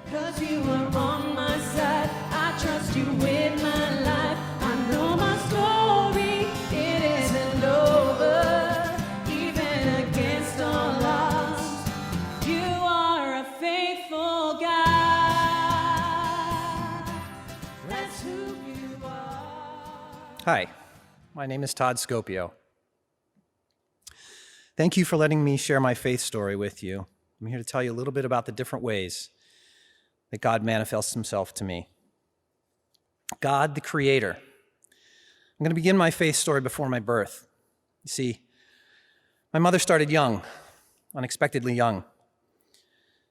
'cause you are on my side. I trust you with my life. I know my story, it isn't over, even against all odds. You are a faithful God. That's who you are. Hi, my name is Todd Scopio. Thank you for letting me share my faith story with you. I'm here to tell you a little bit about the different ways that God manifests himself to me. God, the Creator. I'm going to begin my faith story before my birth. You see, my mother started young, unexpectedly young.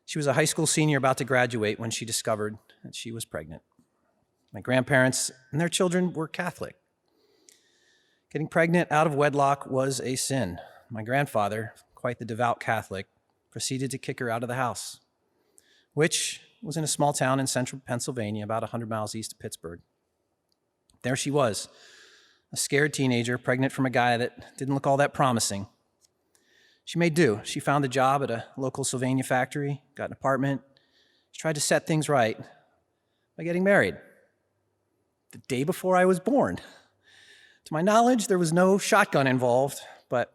She was a high school senior about to graduate when she discovered that she was pregnant. My grandparents and their children were Catholic. Getting pregnant out of wedlock was a sin. My grandfather, quite the devout Catholic, proceeded to kick her out of the house, which was in a small town in central Pennsylvania, about 100 miles east of Pittsburgh. There she was, a scared teenager, pregnant from a guy that didn't look all that promising. She made do. She found a job at a local Sylvania factory, got an apartment. She tried to set things right by getting married the day before I was born. To my knowledge, there was no shotgun involved, but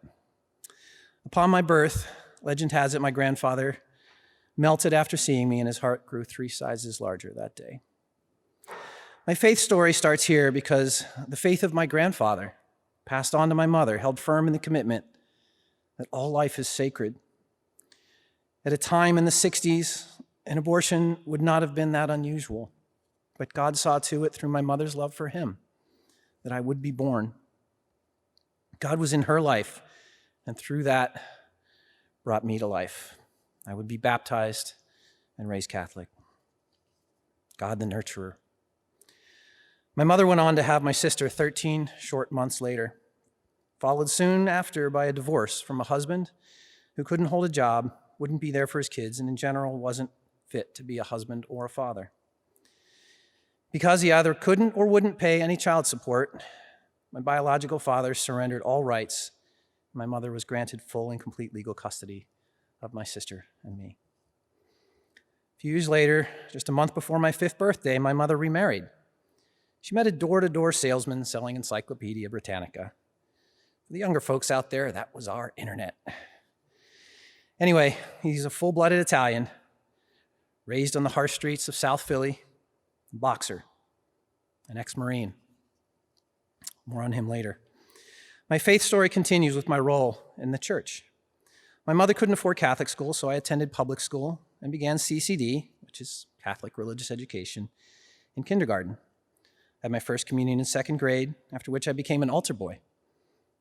upon my birth, legend has it my grandfather melted after seeing me and his heart grew 3 sizes larger that day. My faith story starts here because the faith of my grandfather, passed on to my mother, held firm in the commitment that all life is sacred. At a time in the 60s, an abortion would not have been that unusual, but God saw to it through my mother's love for him that I would be born. God was in her life, and through that brought me to life. I would be baptized and raised Catholic. God the nurturer. My mother went on to have my sister 13 short months later, followed soon after by a divorce from a husband who couldn't hold a job, wouldn't be there for his kids, and in general wasn't fit to be a husband or a father. Because he either couldn't or wouldn't pay any child support, my biological father surrendered all rights. My mother was granted full and complete legal custody of my sister and me. A few years later, just a month before my 5th birthday, my mother remarried. She met a door-to-door salesman selling Encyclopedia Britannica. For the younger folks out there, that was our internet. Anyway, he's a full-blooded Italian, raised on the harsh streets of South Philly, a boxer, an ex-Marine. More on him later. My faith story continues with my role in the church. My mother couldn't afford Catholic school, so I attended public school and began CCD, which is Catholic Religious Education, in kindergarten. I had my first communion in 2nd grade, after which I became an altar boy.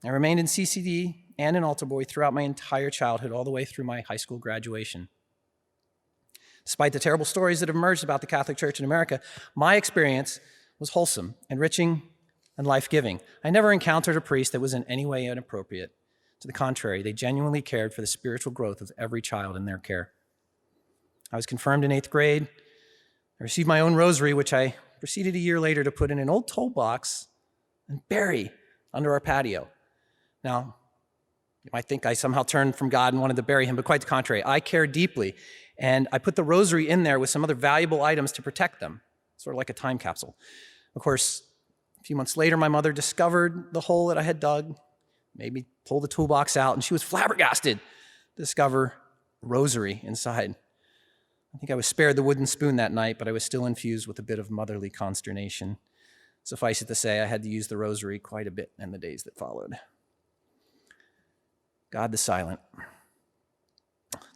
I remained in CCD and an altar boy throughout my entire childhood, all the way through my high school graduation. Despite the terrible stories that have emerged about the Catholic Church in America, my experience was wholesome, enriching, and life-giving. I never encountered a priest that was in any way inappropriate. To the contrary, they genuinely cared for the spiritual growth of every child in their care. I was confirmed in 8th grade. I received my own rosary, which I proceeded a year later to put in an old toolbox and bury under our patio. Now, you might think I somehow turned from God and wanted to bury him, but quite the contrary. I care deeply, and I put the rosary in there with some other valuable items to protect them, sort of like a time capsule. Of course, a few months later, my mother discovered the hole that I had dug, made me pull the toolbox out, and she was flabbergasted to discover a rosary inside. I think I was spared the wooden spoon that night, but I was still infused with a bit of motherly consternation. Suffice it to say, I had to use the rosary quite a bit in the days that followed. God the silent.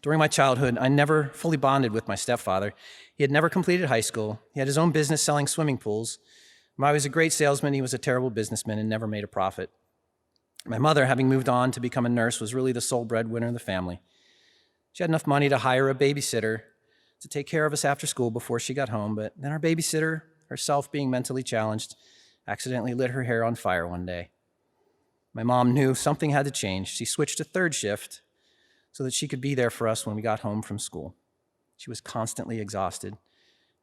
During my childhood, I never fully bonded with my stepfather. He had never completed high school. He had his own business selling swimming pools. While I was a great salesman, he was a terrible businessman and never made a profit. My mother, having moved on to become a nurse, was really the sole breadwinner of the family. She had enough money to hire a babysitter to take care of us after school before she got home, but then our babysitter, herself being mentally challenged, accidentally lit her hair on fire one day. My mom knew something had to change. She switched to 3rd shift so that she could be there for us when we got home from school. She was constantly exhausted,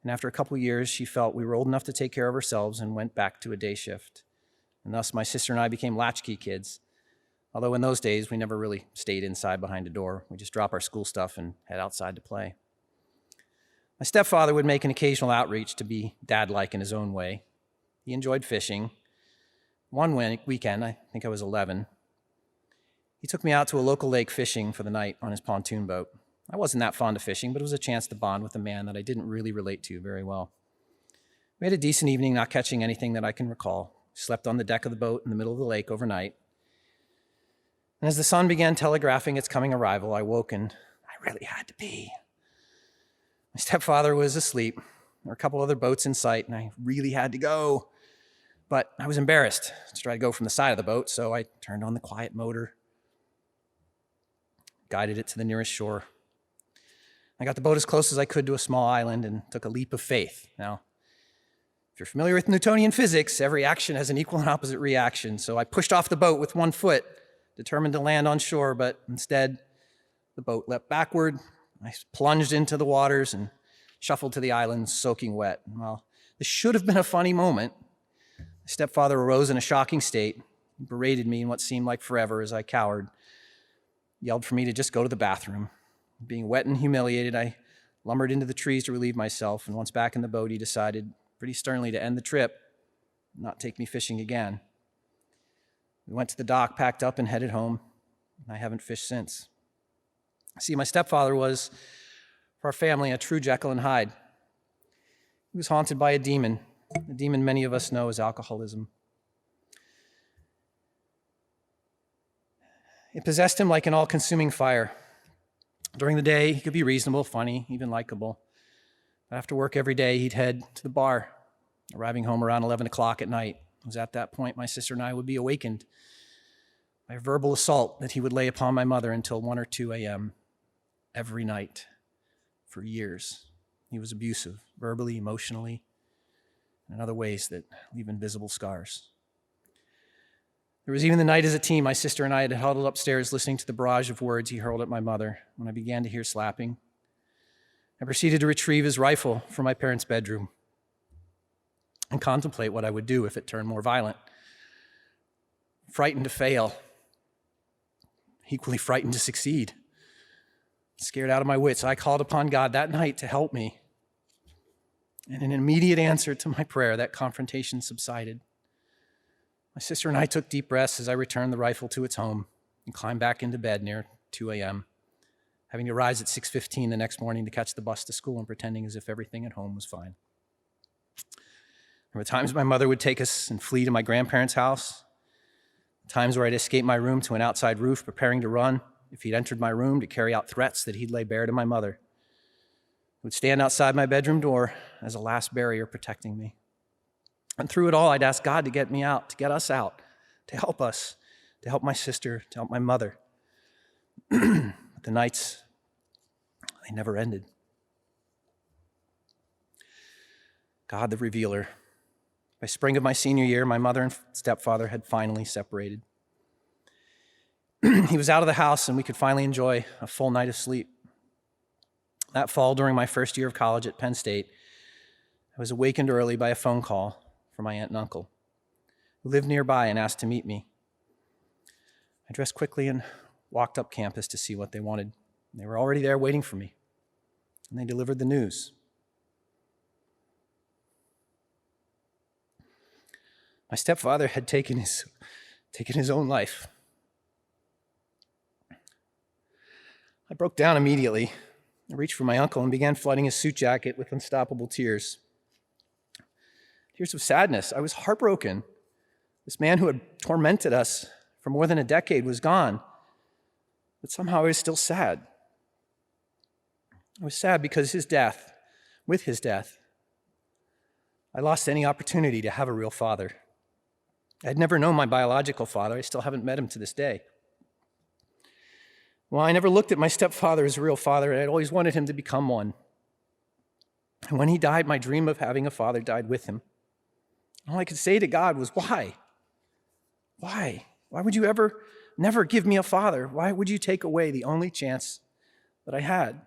and after a couple years, she felt we were old enough to take care of ourselves and went back to a day shift. And thus, my sister and I became latchkey kids, although in those days, we never really stayed inside behind a door. We just drop our school stuff and head outside to play. My stepfather would make an occasional outreach to be dad-like in his own way. He enjoyed fishing. One weekend, I think I was 11, he took me out to a local lake fishing for the night on his pontoon boat. I wasn't that fond of fishing, but it was a chance to bond with a man that I didn't really relate to very well. We had a decent evening, not catching anything that I can recall. Slept on the deck of the boat in the middle of the lake overnight. And as the sun began telegraphing its coming arrival, I woke and I really had to pee. My stepfather was asleep. There were a couple other boats in sight, and I really had to go. But I was embarrassed to try to go from the side of the boat, so I turned on the quiet motor, guided it to the nearest shore. I got the boat as close as I could to a small island and took a leap of faith. Now, if you're familiar with Newtonian physics, every action has an equal and opposite reaction. So I pushed off the boat with one foot, determined to land on shore, but instead the boat leapt backward. I plunged into the waters and shuffled to the island soaking wet. Well, this should have been a funny moment. My stepfather arose in a shocking state, berated me in what seemed like forever as I cowered, yelled for me to just go to the bathroom. Being wet and humiliated, I lumbered into the trees to relieve myself, and once back in the boat, he decided pretty sternly to end the trip, not take me fishing again. We went to the dock, packed up, and headed home. I haven't fished since. See, my stepfather was, for our family, a true Jekyll and Hyde. He was haunted by a demon many of us know as alcoholism. It possessed him like an all-consuming fire. During the day, he could be reasonable, funny, even likable. But after work every day, he'd head to the bar, arriving home around 11 o'clock at night. It was at that point my sister and I would be awakened by a verbal assault that he would lay upon my mother until 1 or 2 a.m. every night for years. He was abusive, verbally, emotionally, and in other ways that leave invisible scars. There was even the night as a team, my sister and I had huddled upstairs listening to the barrage of words he hurled at my mother. When I began to hear slapping, I proceeded to retrieve his rifle from my parents' bedroom and contemplate what I would do if it turned more violent. Frightened to fail, equally frightened to succeed. Scared out of my wits, I called upon God that night to help me. And in an immediate answer to my prayer, that confrontation subsided. My sister and I took deep breaths as I returned the rifle to its home and climbed back into bed near 2 a.m., having to rise at 6:15 the next morning to catch the bus to school and pretending as if everything at home was fine. There were times my mother would take us and flee to my grandparents' house, times where I'd escape my room to an outside roof preparing to run if he'd entered my room to carry out threats that he'd lay bare to my mother. He would stand outside my bedroom door as a last barrier protecting me. And through it all, I'd ask God to get me out, to get us out, to help us, to help my sister, to help my mother. But the nights, they never ended. God, the revealer. By spring of my senior year, my mother and stepfather had finally separated. He was out of the house, and we could finally enjoy a full night of sleep. That fall, during my first year of college at Penn State, I was awakened early by a phone call from my aunt and uncle, who lived nearby and asked to meet me. I dressed quickly and walked up campus to see what they wanted. They were already there waiting for me, and they delivered the news. My stepfather had taken his own life. I broke down immediately. I reached for my uncle and began flooding his suit jacket with unstoppable tears. Tears of sadness. I was heartbroken. This man who had tormented us for more than a decade was gone, but somehow I was still sad. I was sad because with his death, I lost any opportunity to have a real father. I'd never known my biological father. I still haven't met him to this day. Well, I never looked at my stepfather as a real father, and I'd always wanted him to become one. And when he died, my dream of having a father died with him. All I could say to God was, why? Why? Why would you never give me a father? Why would you take away the only chance that I had?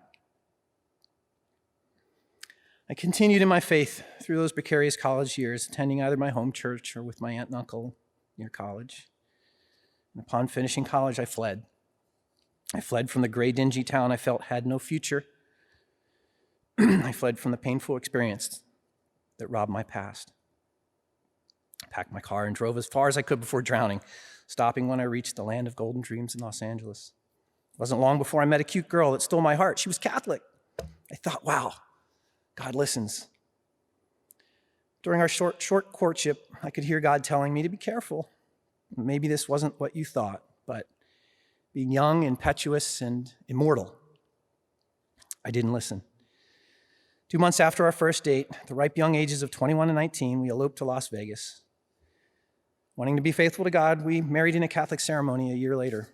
I continued in my faith through those precarious college years, attending either my home church or with my aunt and uncle near college. And upon finishing college, I fled. I fled from the gray, dingy town I felt had no future. I fled from the painful experience that robbed my past. I packed my car and drove as far as I could before drowning, stopping when I reached the land of golden dreams in Los Angeles. It wasn't long before I met a cute girl that stole my heart. She was Catholic. I thought, wow, God listens. During our short courtship, I could hear God telling me to be careful. Maybe this wasn't what you thought, but being young, impetuous, and immortal, I didn't listen. 2 months after our first date, at the ripe young ages of 21 and 19, we eloped to Las Vegas. Wanting to be faithful to God, we married in a Catholic ceremony a year later.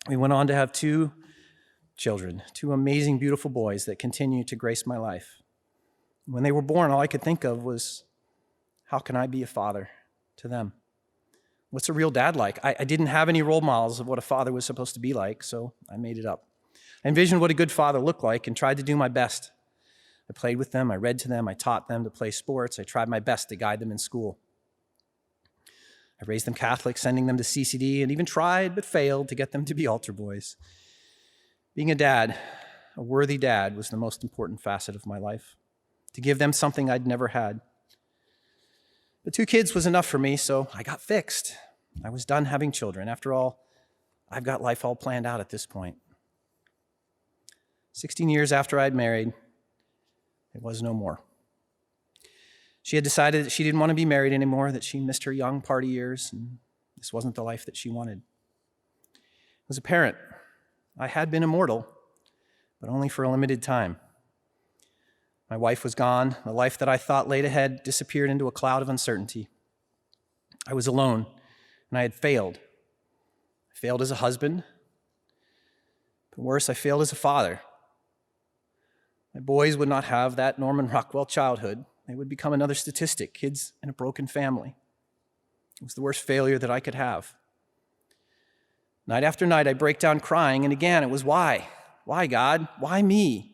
We went on to have 2 children, 2 amazing, beautiful boys that continue to grace my life. When they were born, all I could think of was, how can I be a father to them? What's a real dad like? I didn't have any role models of what a father was supposed to be like, so I made it up. I envisioned what a good father looked like and tried to do my best. I played with them, I read to them, I taught them to play sports, I tried my best to guide them in school. I raised them Catholic, sending them to CCD, and even tried but failed to get them to be altar boys. Being a dad, a worthy dad, was the most important facet of my life, to give them something I'd never had. But 2 kids was enough for me, so I got fixed. I was done having children. After all, I've got life all planned out at this point. 16 years after I'd married, it was no more. She had decided that she didn't want to be married anymore, that she missed her young party years, and this wasn't the life that she wanted. As a parent, I had been immortal, but only for a limited time. My wife was gone. The life that I thought laid ahead disappeared into a cloud of uncertainty. I was alone, and I had failed. I failed as a husband, but worse, I failed as a father. My boys would not have that Norman Rockwell childhood. They would become another statistic, kids in a broken family. It was the worst failure that I could have. Night after night, I'd break down crying, and again, it was why? Why, God? Why me?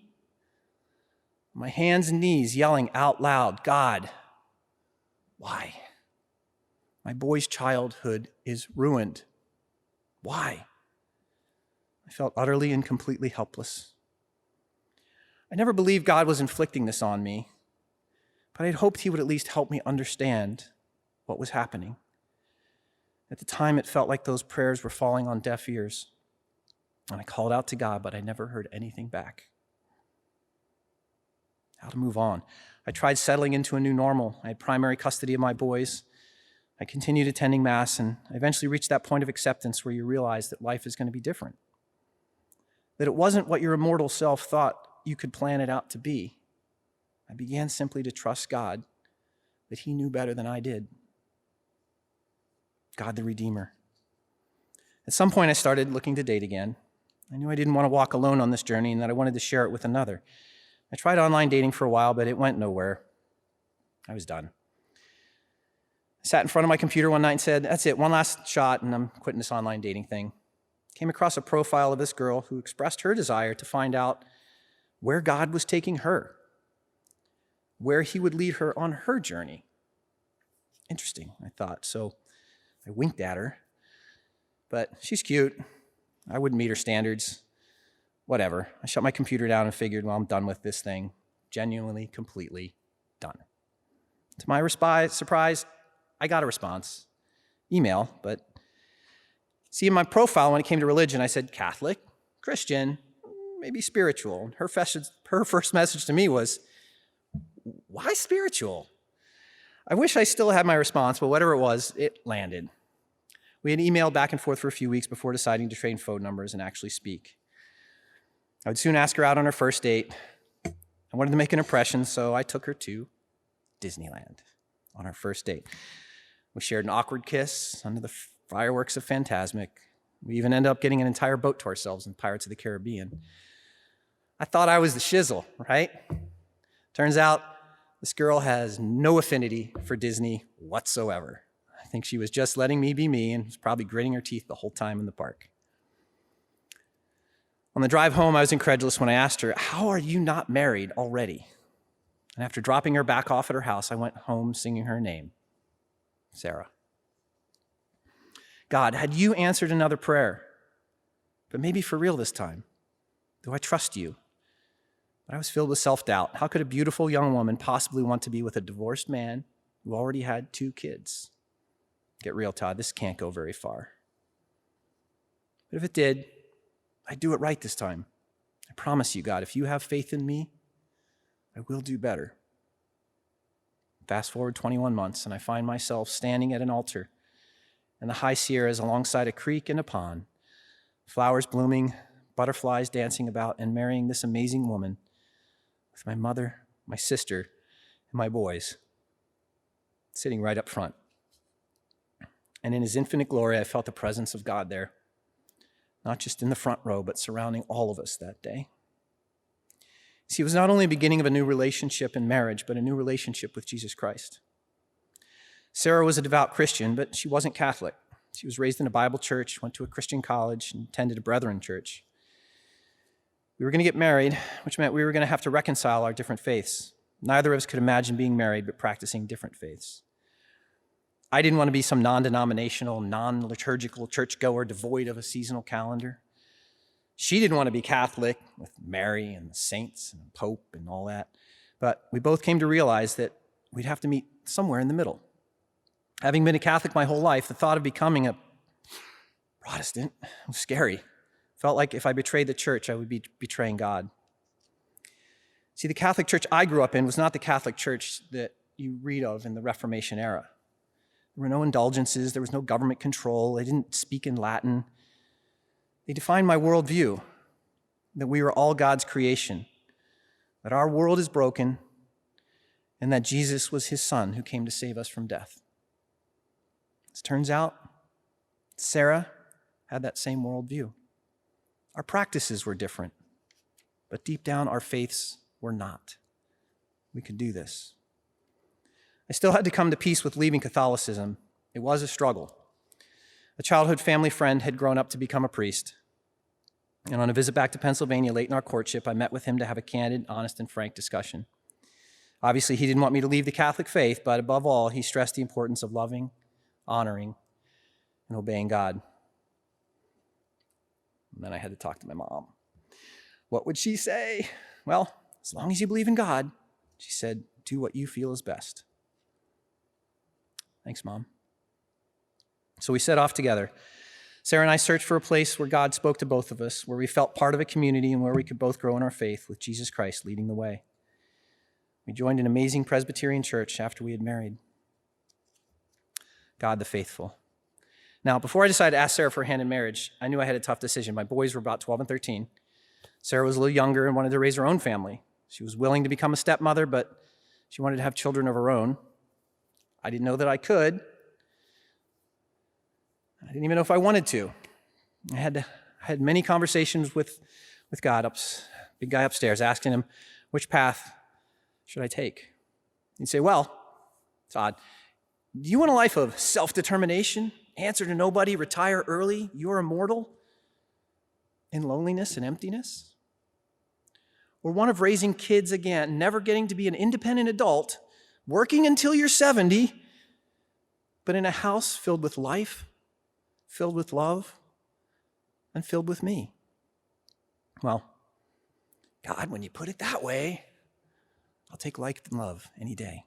My hands and knees yelling out loud, God, why? My boy's childhood is ruined. Why? I felt utterly and completely helpless. I never believed God was inflicting this on me, but I'd hoped he would at least help me understand what was happening. At the time, it felt like those prayers were falling on deaf ears, and I called out to God, but I never heard anything back. How to move on. I tried settling into a new normal. I had primary custody of my boys. I continued attending Mass, and I eventually reached that point of acceptance where you realize that life is going to be different. That it wasn't what your immortal self thought you could plan it out to be. I began simply to trust God, that he knew better than I did. God the Redeemer. At some point, I started looking to date again. I knew I didn't want to walk alone on this journey and that I wanted to share it with another. I tried online dating for a while, but it went nowhere. I was done. I sat in front of my computer one night and said, that's it, one last shot, and I'm quitting this online dating thing. Came across a profile of this girl who expressed her desire to find out where God was taking her, where he would lead her on her journey. Interesting, I thought. So I winked at her, but she's cute. I wouldn't meet her standards. Whatever. I shut my computer down and figured, well, I'm done with this thing. Genuinely, completely done. To my surprise, I got a response. Email, but see, in my profile, when it came to religion, I said Catholic, Christian, maybe spiritual. Her first message to me was, why spiritual? I wish I still had my response, but whatever it was, it landed. We had emailed back and forth for a few weeks before deciding to trade phone numbers and actually speak. I would soon ask her out on her first date. I wanted to make an impression, so I took her to Disneyland on our first date. We shared an awkward kiss under the fireworks of Fantasmic. We even ended up getting an entire boat to ourselves in Pirates of the Caribbean. I thought I was the shizzle, right? Turns out this girl has no affinity for Disney whatsoever. I think she was just letting me be me and was probably gritting her teeth the whole time in the park. On the drive home, I was incredulous when I asked her, how are you not married already? And after dropping her back off at her house, I went home singing her name, Sarah. God, had you answered another prayer, but maybe for real this time? Do I trust you? But I was filled with self-doubt. How could a beautiful young woman possibly want to be with a divorced man who already had 2 kids? Get real, Todd. This can't go very far. But if it did, I'd do it right this time. I promise you, God, if you have faith in me, I will do better. Fast forward 21 months, and I find myself standing at an altar in the high Sierras alongside a creek and a pond, flowers blooming, butterflies dancing about, and marrying this amazing woman with my mother, my sister, and my boys sitting right up front. And in his infinite glory, I felt the presence of God there, not just in the front row, but surrounding all of us that day. See, it was not only the beginning of a new relationship in marriage, but a new relationship with Jesus Christ. Sarah was a devout Christian, but she wasn't Catholic. She was raised in a Bible church, went to a Christian college, and attended a Brethren church. We were going to get married, which meant we were going to have to reconcile our different faiths. Neither of us could imagine being married, but practicing different faiths. I didn't want to be some non-denominational, non-liturgical churchgoer devoid of a seasonal calendar. She didn't want to be Catholic with Mary and the saints and the Pope and all that. But we both came to realize that we'd have to meet somewhere in the middle. Having been a Catholic my whole life, the thought of becoming a Protestant was scary. Felt like if I betrayed the church, I would be betraying God. See, the Catholic church I grew up in was not the Catholic church that you read of in the Reformation era. There were no indulgences, there was no government control, they didn't speak in Latin. They defined my worldview, that we are all God's creation, that our world is broken, and that Jesus was his son who came to save us from death. As it turns out, Sarah had that same worldview. Our practices were different, but deep down our faiths were not. We could do this. I still had to come to peace with leaving Catholicism. It was a struggle. A childhood family friend had grown up to become a priest. And on a visit back to Pennsylvania late in our courtship, I met with him to have a candid, honest, and frank discussion. Obviously, he didn't want me to leave the Catholic faith, but above all, he stressed the importance of loving, honoring, and obeying God. And then I had to talk to my mom. What would she say? Well, as long as you believe in God, she said, do what you feel is best. Thanks, Mom. So we set off together. Sarah and I searched for a place where God spoke to both of us, where we felt part of a community and where we could both grow in our faith with Jesus Christ leading the way. We joined an amazing Presbyterian church after we had married. God the faithful. Now, before I decided to ask Sarah for a hand in marriage, I knew I had a tough decision. My boys were about 12 and 13. Sarah was a little younger and wanted to raise her own family. She was willing to become a stepmother, but she wanted to have children of her own. I didn't know that I could. I didn't even know if I wanted to. I had many conversations with God, big guy upstairs, asking him, which path should I take? He'd say, well, Todd, do you want a life of self-determination, answer to nobody, retire early, you're immortal, in loneliness and emptiness? Or one of raising kids again, never getting to be an independent adult, working until you're 70, but in a house filled with life, filled with love, and filled with me? Well, God, when you put it that way, I'll take life and love any day.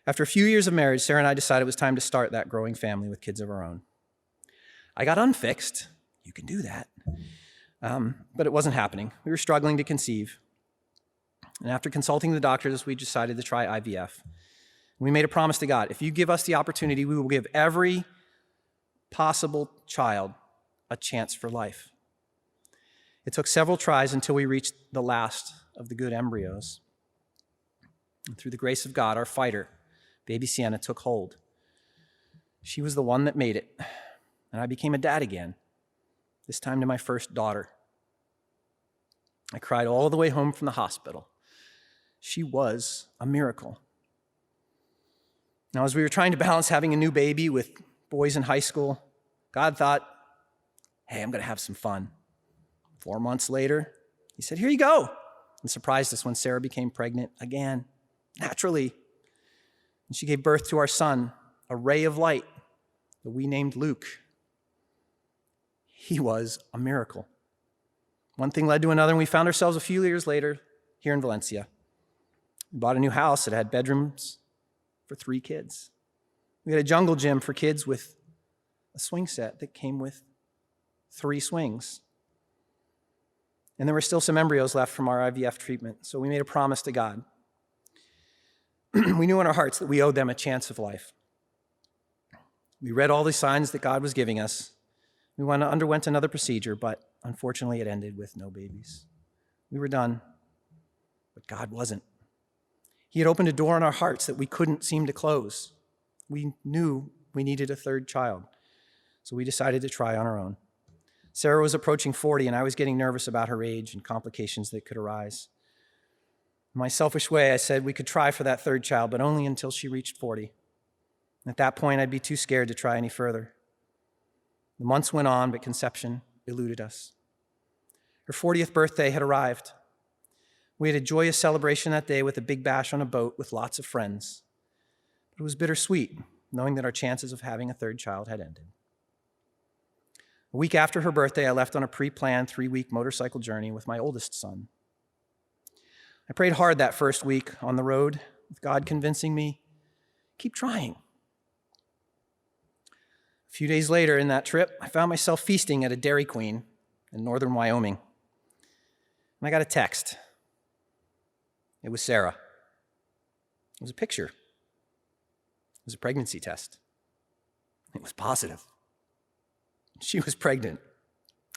After a few years of marriage, Sarah and I decided it was time to start that growing family with kids of our own. I got unfixed. You can do that. But it wasn't happening. We were struggling to conceive. And after consulting the doctors, we decided to try IVF. We made a promise to God. If you give us the opportunity, we will give every possible child a chance for life. It took several tries until we reached the last of the good embryos. And through the grace of God, our fighter, baby Sienna, took hold. She was the one that made it. And I became a dad again, this time to my first daughter. I cried all the way home from the hospital. She was a miracle. Now, as we were trying to balance having a new baby with boys in high school, God thought, hey, I'm going to have some fun. 4 months later, he said, here you go, and surprised us when Sarah became pregnant again, naturally. And she gave birth to our son, a ray of light that we named Luke. He was a miracle. One thing led to another, and we found ourselves a few years later here in Valencia. We bought a new house that had bedrooms for 3 kids. We had a jungle gym for kids with a swing set that came with 3 swings. And there were still some embryos left from our IVF treatment, so we made a promise to God. We knew in our hearts that we owed them a chance of life. We read all the signs that God was giving us. We underwent another procedure, but unfortunately it ended with no babies. We were done, but God wasn't. He had opened a door in our hearts that we couldn't seem to close. We knew we needed a 3rd child, so we decided to try on our own. Sarah was approaching 40, and I was getting nervous about her age and complications that could arise. In my selfish way, I said we could try for that 3rd child, but only until she reached 40. At that point, I'd be too scared to try any further. The months went on, but conception eluded us. Her 40th birthday had arrived. We had a joyous celebration that day with a big bash on a boat with lots of friends. But it was bittersweet, knowing that our chances of having a 3rd child had ended. A week after her birthday, I left on a pre-planned 3-week motorcycle journey with my oldest son. I prayed hard that first week on the road, with God convincing me, keep trying. A few days later in that trip, I found myself feasting at a Dairy Queen in northern Wyoming. And I got a text. It was Sarah. It was a picture. It was a pregnancy test. It was positive. She was pregnant.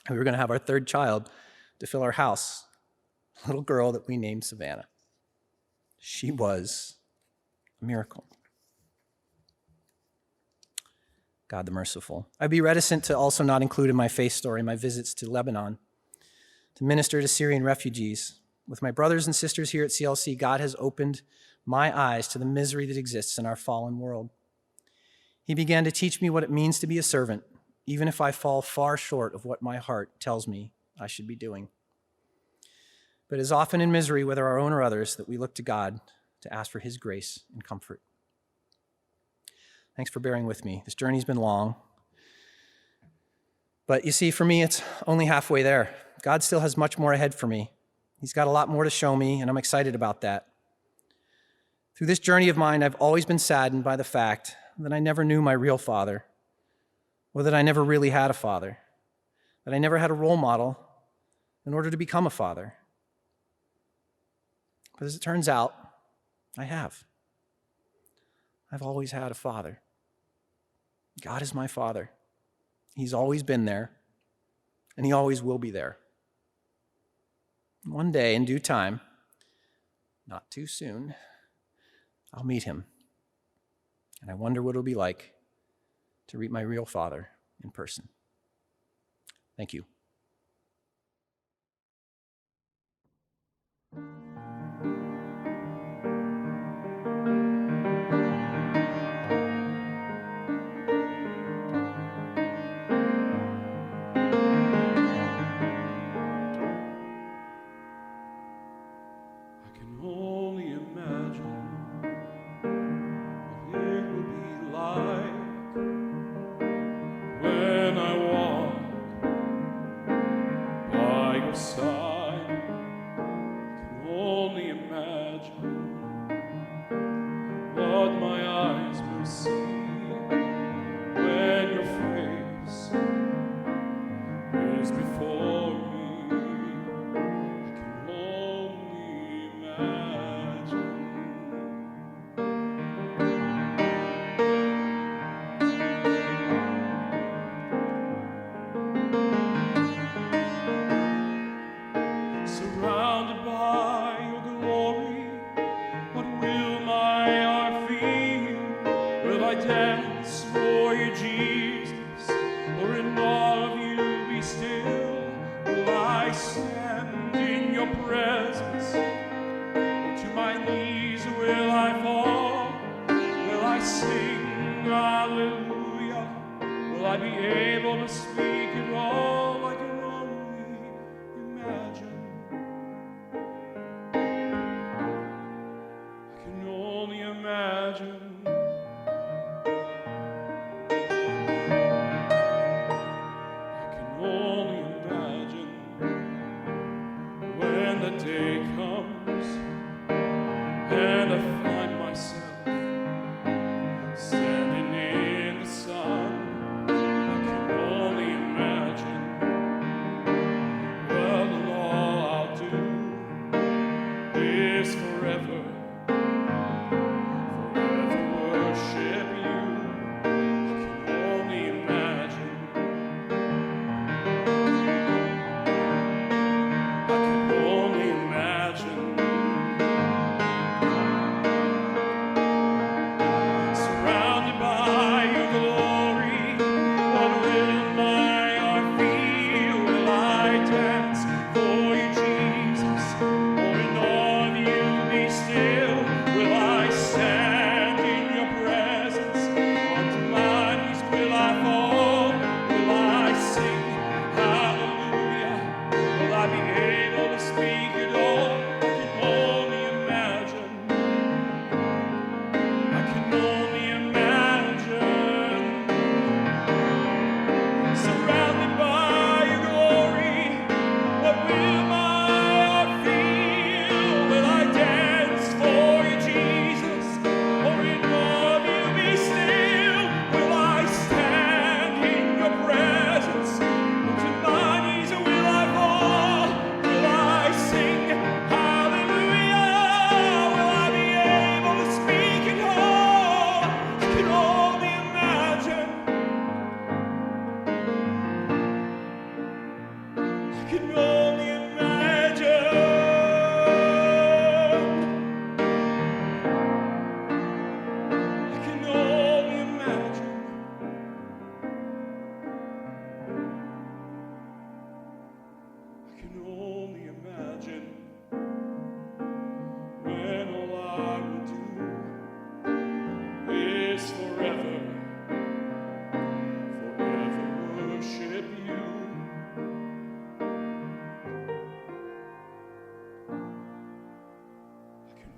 And we were going to have our 3rd child to fill our house, a little girl that we named Savannah. She was a miracle. God the merciful. I'd be reticent to also not include in my faith story my visits to Lebanon to minister to Syrian refugees. With my brothers and sisters here at CLC, God has opened my eyes to the misery that exists in our fallen world. He began to teach me what it means to be a servant, even if I fall far short of what my heart tells me I should be doing. But it is often in misery, whether our own or others, that we look to God to ask for his grace and comfort. Thanks for bearing with me. This journey's been long. But you see, for me, it's only halfway there. God still has much more ahead for me. He's got a lot more to show me, and I'm excited about that. Through this journey of mine, I've always been saddened by the fact that I never knew my real father, or that I never really had a father, that I never had a role model in order to become a father. But as it turns out, I have. I've always had a father. God is my father. He's always been there, and he always will be there. One day, in due time, not too soon, I'll meet him. And I wonder what it'll be like to meet my real father in person. Thank you.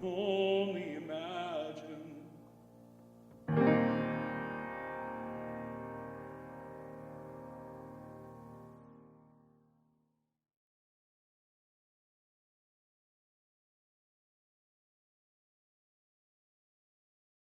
Holy Emmanuel,